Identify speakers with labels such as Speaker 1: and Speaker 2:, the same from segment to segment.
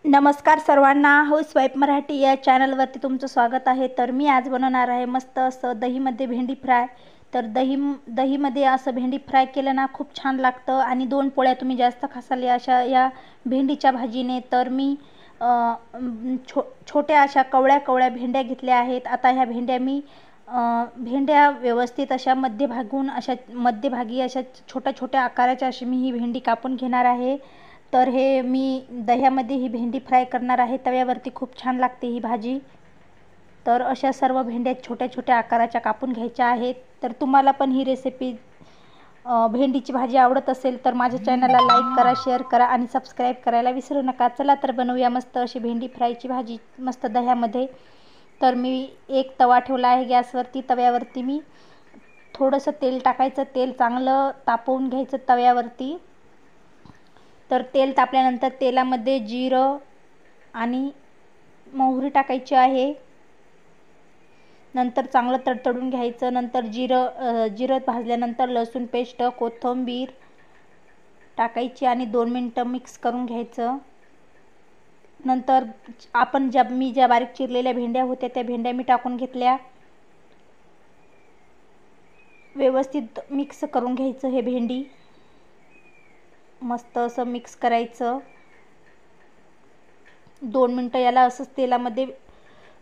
Speaker 1: नमस्कार सर्वांना, हाऊसवाईफ मराठी या चॅनलवरती तुमचं स्वागत आहे। तर मी आज बनवणार आहे मस्त असं दहीमध्ये भेंडी फ्राय। तर दहीमध्ये असं भेंडी फ्राय केलं ना खूप छान लागतं आणि दोन पोळ्या तुम्ही जास्त खासाल अशा या भेंडीच्या भाजीने। तर मी छोट्या अशा कवळ्या भेंड्या घेतल्या आहेत। आता ह्या भेंड्या मी भेंड्या व्यवस्थित अशा मध्यभागी अशा छोट्या आकाराच्या अशी मी ही भेंडी कापून घेणार आहे। तर हे मी दह्यामध्ये ही भेंडी फ्राय करणार आहे। तव्यावरती खूप छान लागते ही भाजी। तर अशा सर्व भेंड्या छोट्या आकाराच्या कापून घ्यायच्या आहेत। तर तुम्हाला पण ही रेसिपी भेंडीची भाजी आवडत असेल तर माझ्या चॅनलला लाईक करा, शेअर करा आणि सबस्क्राईब करायला विसरू नका। चला तर बनवूया मस्त अशी भेंडी फ्रायची भाजी मस्त दह्यामध्ये। तर मी एक तवा ठेवला आहे गॅसवरती। तव्यावरती मी थोडंसं तेल टाकायचं। तेल चांगलं तापवून घ्यायचं तव्यावरती। तर तेल तापल्यानंतर तेलामध्ये जिरं आणि मोहरी टाकायची आहे। नंतर चांगलं तडतडून घ्यायचं। नंतर जिरं भाजल्यानंतर लसूण पेस्ट, कोथिंबीर टाकायची आणि 2 मिनिटं मिक्स करून घ्यायचं। नंतर मी ज्या बारीक चिरलेल्या भेंड्या होत्या त्या भेंड्या मी टाकून घेतल्या। व्यवस्थित मिक्स करून घ्यायचं हे भेंडी। मस्त असं मिक्स करायचं। 2 मिनिटं याला असंच तेलामध्ये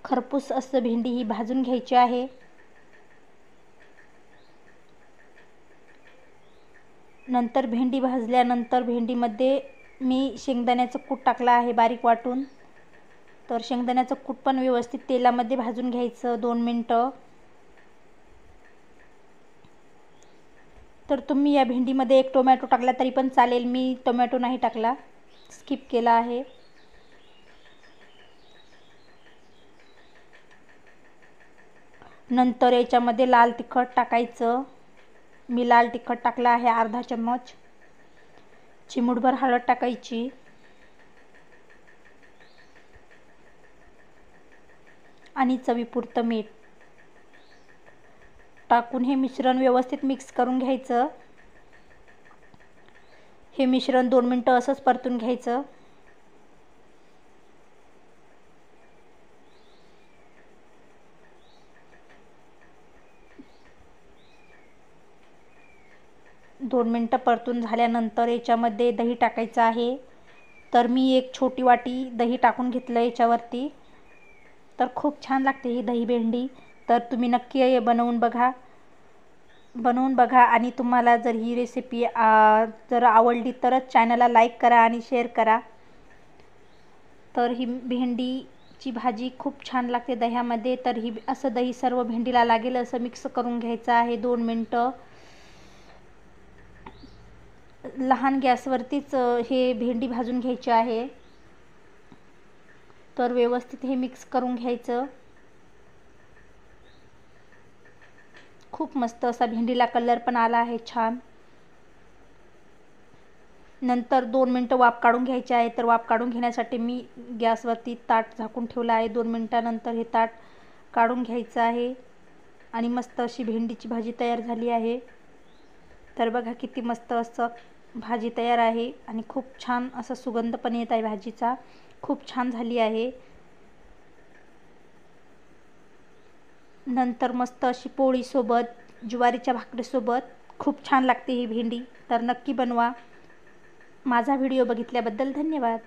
Speaker 1: खरपूस असं भेंडी ही भाजून घ्यायची आहे। नंतर भेंडी भाजल्यानंतर भेंडीमध्ये मी शेंगदाण्याचं कूट टाकलं आहे बारीक वाटून। तर शेंगदाण्याचं कूट पण व्यवस्थित तेलामध्ये भाजून घ्यायचं 2 मिनिटं। तर तुम्ही या भेंडीमध्ये एक टोमॅटो टाकला तरी पण चालेल, मी टोमॅटो नाही टाकला, स्किप केला आहे। नंतर याच्यामध्ये लाल तिखट टाकायचं। मी लाल तिखट टाकला आहे अर्धा चम्मच। चिमूटभर हळद टाकायची आणि चवीपुरतं मीठ टाकून हे मिश्रण व्यवस्थित मिक्स करून घ्यायचं। हे मिश्रण 2 मिनिटं असंच परतून घ्यायचं। दोन मिनिटं परतून झाल्यानंतर याच्यामध्ये दही टाकायचं आहे। तर मी एक छोटी वाटी दही टाकून घेतलं याच्यावरती। तर खूप छान लागते ही दही भेंडी। तर तुम्ही नक्की बनवून बघा आणि तुम्हाला जर ही रेसिपी जर आवडली तरच चॅनलला लाईक करा आणि शेअर करा। तर ही भेंडीची भाजी खूप छान लागते दह्यामध्ये। तर ही असं दही सर्व भेंडीला लागेल असं मिक्स करून घ्यायचं आहे 2 मिनिटं। लहान गॅसवरतीच हे भेंडी भाजून घ्यायची आहे। तर व्यवस्थित हे मिक्स करून घ्यायचं। खूप मस्त असा भेंडीला कलर पण आला आहे छान। नंतर 2 मिनिटं वाफ काढून घ्यायची आहे। तर वाफ काढून घेण्यासाठी मी गॅसवरती ताट झाकून ठेवलं आहे। 2 मिनिटानंतर हे ताट काढून घ्यायचं आहे आणि मस्त अशी भेंडीची भाजी तयार झाली आहे। तर बघा किती मस्त असं भाजी तयार आहे आणि खूप छान असा सुगंध पण येत आहे भाजीचा, खूप छान झाली आहे। नंतर मस्त अशी पोळीसोबत, ज्वारीच्या भाकरीसोबत खूप छान लागते ही भेंडी। तर नक्की बनवा। माझा व्हिडिओ बघितल्याबद्दल धन्यवाद।